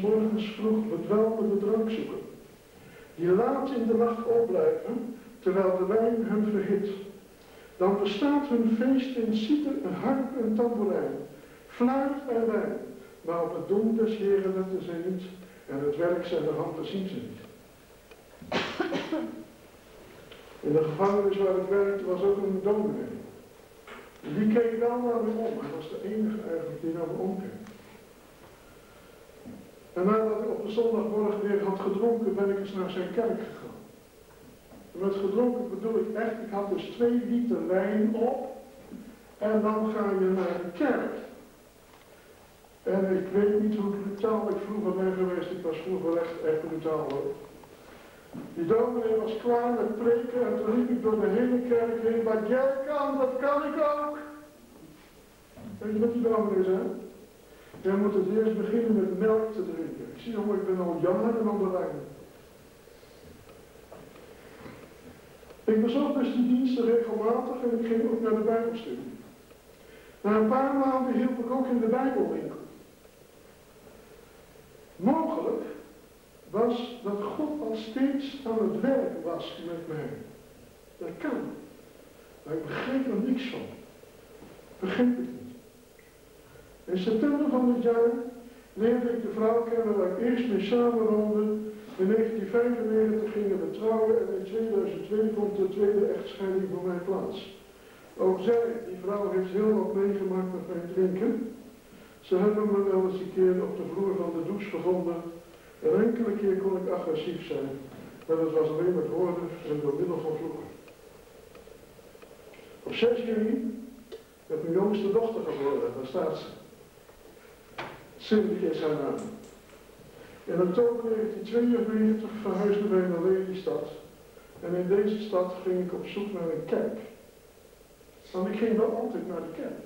morgens vroeg bedwelmende drankzoeker, die laat in de nacht opblijven, terwijl de wijn hun verhit. Dan bestaat hun feest in citer, harp en tamboerijn, fluit en wijn, maar op het doel des Heren letten zij niet, en het werk zijner handen zien ze niet. In de gevangenis waar ik werkte was ook een dominee. Die keek wel naar me om. Hij was de enige eigenlijk die naar me omkeek. En nadat ik op de zondagmorgen weer had gedronken, ben ik eens naar zijn kerk gegaan. En met gedronken bedoel ik echt, ik had dus 2 liter wijn op. En dan ga je naar de kerk. En ik weet niet hoe brutaal ik vroeger ben geweest. Ik was vroeger echt brutaal hoor. Die dominee was klaar met preken en toen liep ik door de hele kerk heen. Wat jij kan, dat kan ik ook. Weet je wat die dominee zei? Jij moet het eerst beginnen met melk te drinken. Ik zie jongen, ik ben al jaren aan de lijn. Ik bezocht dus die diensten regelmatig en ik ging ook naar de Bijbelstudie. Na een paar maanden hielp ik ook in de Bijbelwinkel. Mogelijk was dat God al steeds aan het werk was met mij. Dat kan. Maar ik begreep er niks van. Begreep ik niet. In september van dit jaar leerde ik de vrouw kennen waar ik eerst mee samenwoonde. In 1995 gingen we trouwen en in 2002 vond de tweede echtscheiding voor mij plaats. Ook zij, die vrouw, heeft heel wat meegemaakt met mijn drinken. Ze hebben me wel eens een keer op de vloer van de douche gevonden. Een enkele keer kon ik agressief zijn, maar dat was alleen met woorden en door middel van vloeken. Op 6 juni werd mijn jongste dochter geboren, daar staat ze. Cindy is haar naam. In oktober 1992 verhuisden wij naar Lelystad. En in deze stad ging ik op zoek naar een kerk. Want ik ging wel altijd naar de kerk.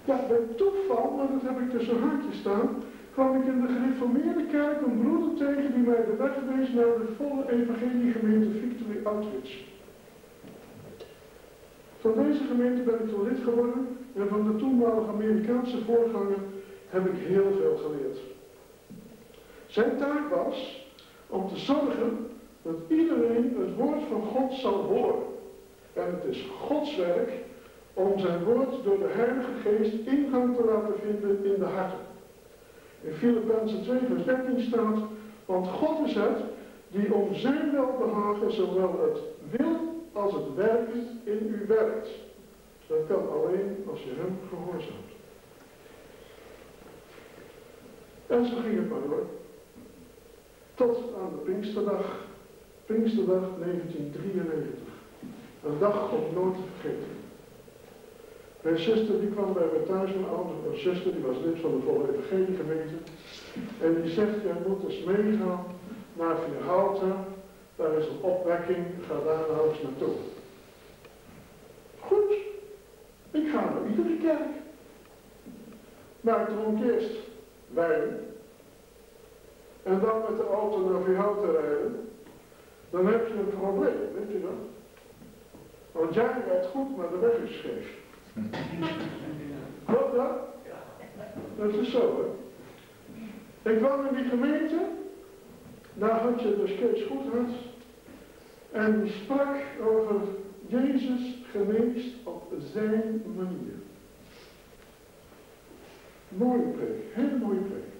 Ja, bij toeval, maar dat heb ik tussen haakjes staan, kwam ik in de gereformeerde kerk een broeder tegen die mij de weg wees naar de volle evangeliegemeente Victory Outreach. Van deze gemeente ben ik toen lid geworden en van de toenmalige Amerikaanse voorganger heb ik heel veel geleerd. Zijn taak was om te zorgen dat iedereen het woord van God zal horen. En het is Gods werk om zijn woord door de Heilige Geest ingang te laten vinden in de harten. In Filippenzen 2 vers 13 staat, want God is het die om zijn welbehagen zowel het wil als het werken in u werkt. Dat kan alleen als je hem gehoorzaamt. En zo ging het maar door. Tot aan de Pinksterdag 1993. Een dag om nooit te vergeten. Mijn zuster die kwam bij mij thuis, mijn oudere zuster, die was lid van de volle evangeliegemeente. En die zegt, jij moet eens meegaan naar Vierhouten, daar is een opwekking, ga daar nou eens naartoe. Goed, ik ga naar iedere kerk. Maar ik dronk eerst wijn. En dan met de auto naar Vierhouten rijden. Dan heb je een probleem, weet je dat? Want jij rijdt goed, maar de weg is scheef. Klopt dat? Dat is zo, hè? Ik kwam in die gemeente, daar had je dus Kees Goedhart, en die sprak over Jezus geneest op zijn manier. Mooie preek, hele mooie preek.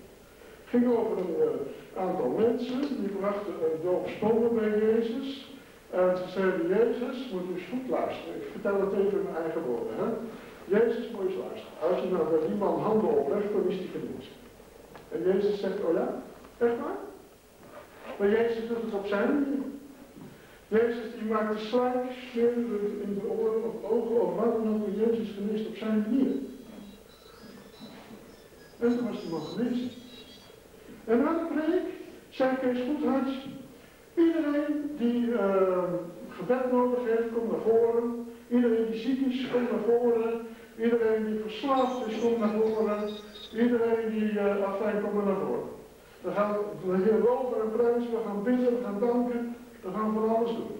Ging over een aantal mensen, die brachten een doop stonden bij Jezus. En ze zeiden, Jezus, moet u eens goed luisteren. Ik vertel het even in mijn eigen woorden. Hè? Jezus, moet je eens luisteren. Als je nou bij die man handen oplegt, dan is die genezen. En Jezus zegt, oh ja, echt waar? Maar Jezus doet het op zijn manier. Jezus die maakt de sluikjes in de oren of ogen of wat dan ook. Jezus geneest op zijn manier. En toen was die man genezen. En na de preek zei Kees Goedhart, iedereen die gebed nodig heeft, komt naar voren. Iedereen die ziek is, komt naar voren. Iedereen die verslaafd is, komt naar voren. Iedereen die afijn komt naar voren. We gaan de Heer loven en prijzen, we gaan bidden, we gaan danken, we gaan van alles doen.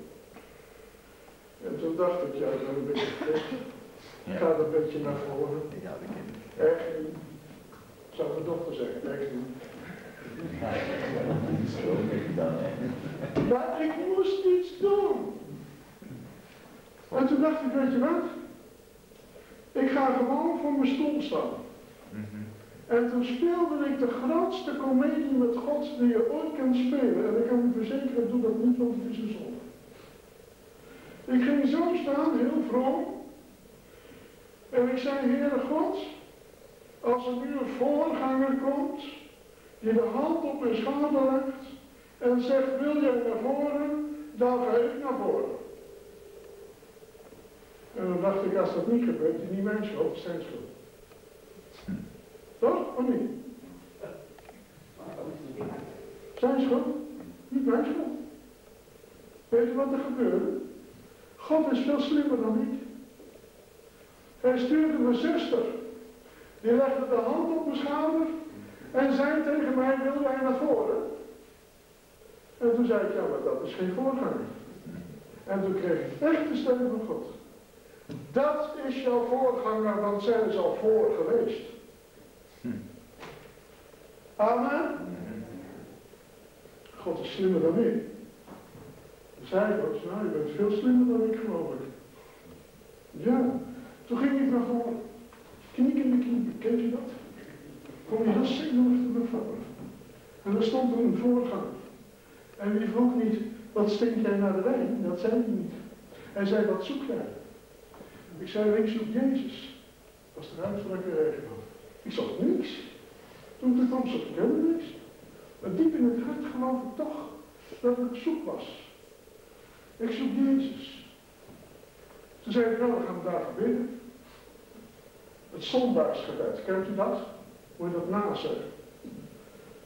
En toen dacht ik, ja, ik ben een beetje gek. Ik ga een beetje naar voren. Echt niet. Zou mijn dochter zeggen, echt niet. weet je wat? Ik ga gewoon voor mijn stoel staan. En toen speelde ik de grootste komedie met God die je ooit kan spelen. En ik kan u verzekeren, doe dat niet, want het is een zonde. Ik ging zo staan, heel vroom. En ik zei, Heere God, als er nu een voorganger komt, die de hand op mijn schouder legt en zegt, wil jij naar voren, dan ga ik naar voren. En dan dacht ik, als dat niet gebeurt, is niet mijn schuld, het is zijn schuld. Toch? Of niet? Zijn schuld? Niet mijn schuld. Weet je wat er gebeurde? God is veel slimmer dan ik. Hij stuurde mijn zuster. Die legde de hand op mijn schouder en zei tegen mij, wil jij naar voren? En toen zei ik, ja, maar dat is geen voorganger. En toen kreeg ik echt de stem van God. Dat is jouw voorganger, want zij is al voor geweest. Amen. God is slimmer dan ik. Toen zei God, nou, je bent veel slimmer dan ik, geloof ik. Ja, toen ging ik naar voren. Kniek in de knie, ken je dat? Kom je heel zenuwachtig naar voren. En er stond er een voorganger. En die vroeg niet, wat stink jij naar de wijn? Dat zei hij niet. Hij zei, wat zoek jij? Ik zei, ik zoek Jezus. Dat was de uitspraak weer eigen had. Ik zocht niks. Toen ik kwam, zocht ik helemaal niks. Maar diep in het hart geloof ik toch dat ik op zoek was. Ik zoek Jezus. Toen zei ik, nou, dan gaan we daar bidden. Het zondagsgebed, kent u dat? Moet je dat nazeggen.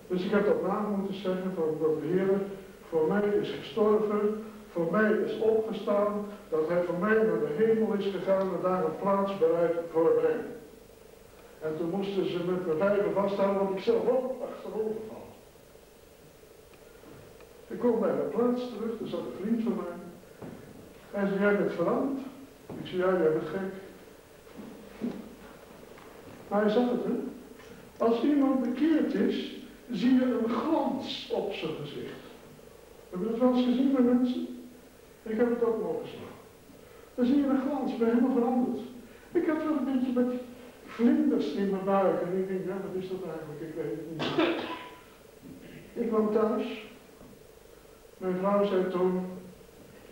Dus ik heb dat na moeten zeggen, van dat de Heer voor mij is gestorven, voor mij is opgestaan, dat hij voor mij naar de hemel is gegaan en daar een plaats bereid voor mij. En toen moesten ze met mijn vijven vasthouden, want ik zelf ook achterover val. Ik kom bij mijn plaats terug, er zat een vriend van mij. Hij zei, jij bent veranderd. Ik zei, ja, jij bent gek. Maar hij zag het, hè. Als iemand bekeerd is, zie je een glans op zijn gezicht. Heb je dat wel eens gezien bij mensen? Ik heb het ook mogen zien. Dan zie je een glans, ik ben helemaal veranderd. Ik had wel een beetje met vlinders in mijn buik en ik denk, ja, wat is dat eigenlijk? Ik weet het niet. Ik kwam thuis. Mijn vrouw zei toen,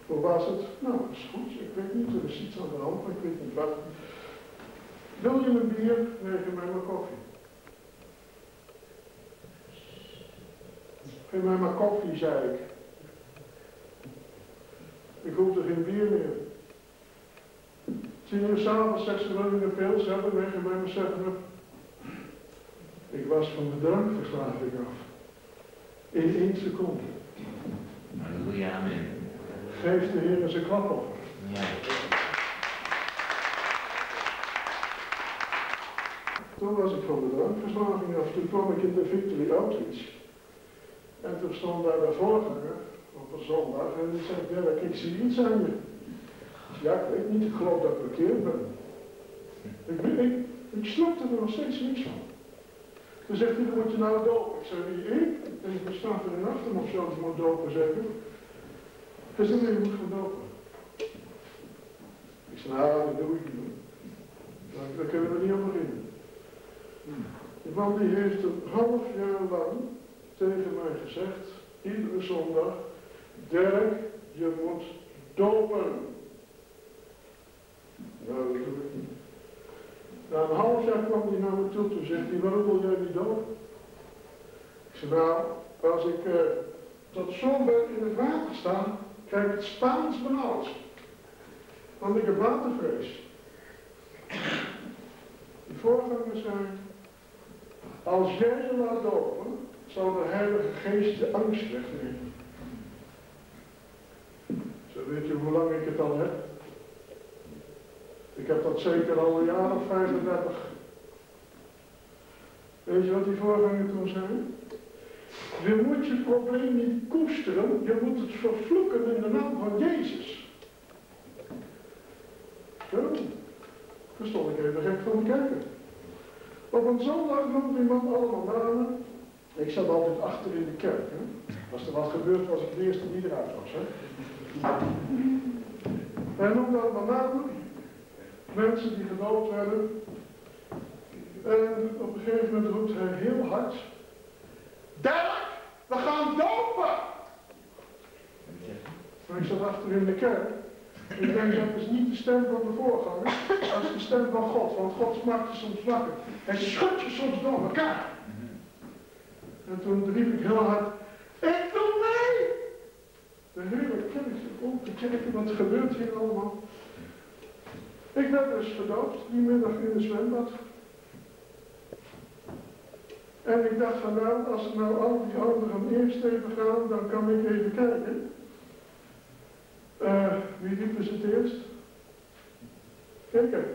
hoe was het? Nou, dat is goed, ik weet niet, er is iets aan de hand, maar ik weet niet wat. Wil je een bier? Nee, geef mij maar koffie. Geef mij maar koffie, zei ik. Ik hoefde geen bier meer. 10 uur s'avonds zegt ze, wil je een pils hebben? Nee, geef mij maar 7-up. Ik was van de drankverslaving af. In 1 seconde. Halleluja, amen. Geef de Heer eens een klap op. Ja. Toen was ik van de drankverslaving af. Toen kwam ik in de Victory Outreach. En toen stond daar de voorganger op een zondag en die zei, Derek, ik zie iets aan je. Ja, ik weet niet, ik geloof dat ik bekeerd ben. Ik snapte er nog steeds niks van. Toen zegt hij, dan moet je nou dopen. Ik zei, wie, ik? Ik denk, er staat er in achter of zo, je moet dopen zeggen. Hij zei, nee, je moet gaan dopen. Ik zei, nou, dat doe ik niet. Daar kunnen we niet aan beginnen. Want die heeft een half jaar lang tegen mij gezegd, iedere zondag, Derek, je moet dopen. Nou, dat doe ik niet. Na een half jaar kwam hij naar me toe, toen zegt hij, waarom wil jij niet dopen? Ik zei, nou, als ik tot zover in het water sta, krijg ik het Spaans benauwd. Want ik heb watervrees. Die voorganger zei, als jij je laat dopen, zal de Heilige Geest de angst wegnemen. Zo weet je hoe lang ik het al heb? Ik heb dat zeker al een jaar of 35. Weet je wat die voorganger toen zei? Je moet je probleem niet koesteren, je moet het vervloeken in de naam van Jezus. Zo, daar stond ik even gek van te kijken. Op een zondag noemde die man allemaal namen. Ik zat altijd achter in de kerk. Hè? Als er wat gebeurt, was ik de eerste die eruit was. Hè? Hij noemde allemaal namen. mensen die gedoopt werden. En op een gegeven moment roept hij heel hard: Dirk, we gaan dopen! Maar ik zat achter in de kerk. Ik denk, dat is niet de stem van de voorganger, dat is de stem van God. Want God maakt je soms wakker. Hij schudt je soms door elkaar. En toen riep ik heel hard: ik doe mee! De hele kerk op de kerk, wat gebeurt hier allemaal? Ik werd dus gedoopt die middag in het zwembad. En ik dacht van nou, als nou al die anderen eerst even gaan, dan kan ik even kijken. Wie riep dus het eerst? Kijk.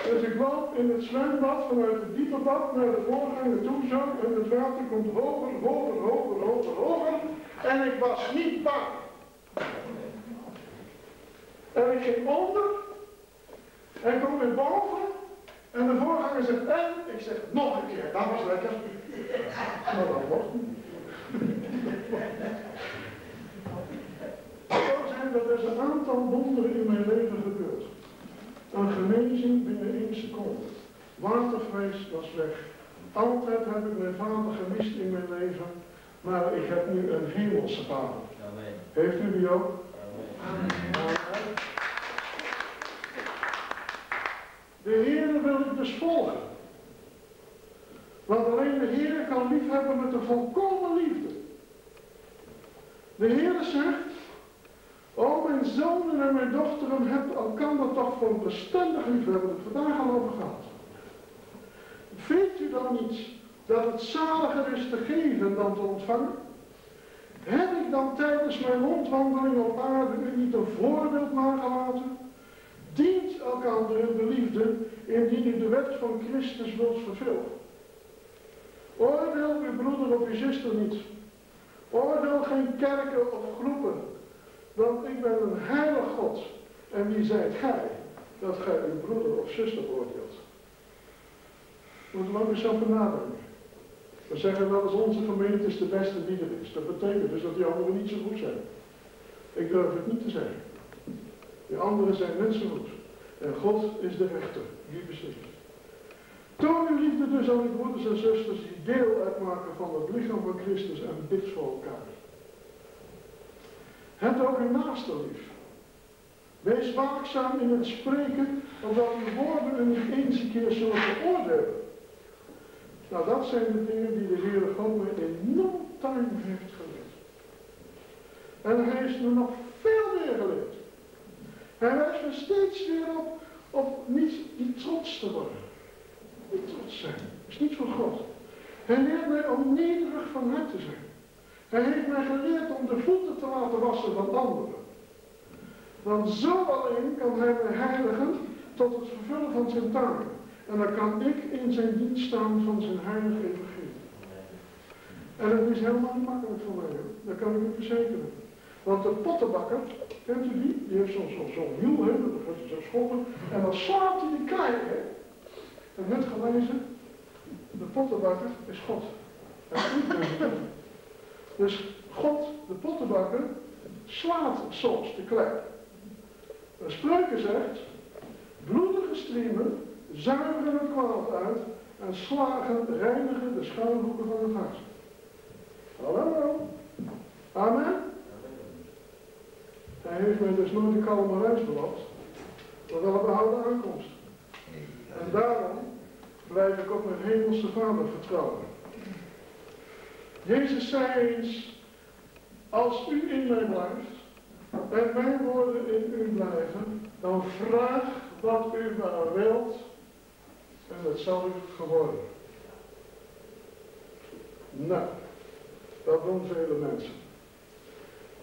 Dus ik loop in het zwembad vanuit het diepe bad naar de voorganger toe zo. En het water komt hoger, hoger, hoger, hoger, hoger. En ik was niet bang. En ik ging onder. En kom weer boven. En de voorganger zegt en. Ik zeg nog een keer. Dat was lekker. Maar dat mocht niet. Zo zijn er dus een aantal wonderen in mijn leven gebeurd. Een genezing binnen 1 seconde. Watervrees was weg. Altijd heb ik mijn vader gemist in mijn leven, maar ik heb nu een hemelse vader. Amen. Heeft u die ook? Amen. Amen. De Heer wil ik dus volgen. Want alleen de Heer kan liefhebben met een volkomen liefde. De Heer zegt: o mijn zonen en mijn dochteren, hebt elkander toch voor bestendig lief. We hebben het vandaag al over gehad. Vindt u dan niet dat het zaliger is te geven dan te ontvangen? Heb ik dan tijdens mijn rondwandeling op aarde u niet een voorbeeld nagelaten? Dient elkander in de liefde, indien u de wet van Christus wilt vervullen. Oordeel uw broeder of uw zuster niet. Oordeel geen kerken of groepen. Want ik ben een heilig God. En wie zijt gij, dat gij uw broeder of zuster oordeelt? Moet er ook eens over nadenken. We zeggen wel eens onze gemeente is de beste die er is. Dat betekent dus dat die anderen niet zo goed zijn. Ik durf het niet te zeggen. Die anderen zijn net zo goed. En God is de rechter, die beslist. Toon uw liefde dus aan uw broeders en zusters die deel uitmaken van het lichaam van Christus en bid voor elkaar. Heb ook uw naaste lief. Wees waakzaam in het spreken, omdat uw woorden u niet eens een keer zullen veroordelen. Nou, dat zijn de dingen die de Heere God mij in no time heeft geleerd. En hij heeft me nog veel meer geleerd. Hij wijst me steeds weer op niet trots te worden. Niet trots zijn. Dat is niet van God. Hij leert mij om nederig van hart te zijn. Hij heeft mij geleerd om de voeten te laten wassen van anderen. Want zo alleen kan hij mij heiligen tot het vervullen van zijn taken. En dan kan ik in zijn dienst staan van zijn heilige evangelie. En dat is helemaal niet makkelijk voor mij, hoor. Dat kan ik u verzekeren. Want de pottenbakker, kent u die? Die heeft zo'n wiel, hè? Dan gaat hij zo schoppen. En dan slaat hij die klei, hè? En net gelezen, de pottenbakker is God. En ik ben het. Dus God, de pottenbakker, slaat soms de klei. De Spreuken zegt: bloedige striemen zuiveren het kwaad uit en slagen reinigen de schuilhoeken van het hart. Hallo? Amen? Hij heeft mij dus nooit een kalme reis beloofd, maar wel een behouden aankomst. En daarom blijf ik op mijn hemelse Vader vertrouwen. Jezus zei eens: als u in mij blijft en mijn woorden in u blijven, dan vraag wat u maar wilt en het zal u geworden. Nou, dat doen vele mensen.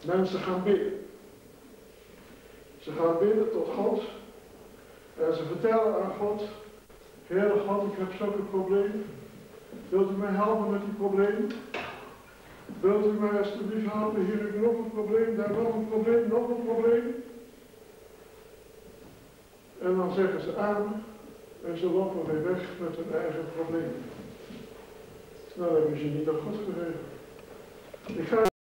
Mensen gaan bidden. Ze gaan bidden tot God en ze vertellen aan God: Heere God, ik heb zulke problemen. Wilt u mij helpen met die problemen? Wilt u mij alsjeblieft helpen? Hier heb ik nog een probleem, daar nog een probleem, nog een probleem. En dan zeggen ze amen en ze lopen weer weg met hun eigen probleem. Nou, dat hebben ze niet aan God gegeven.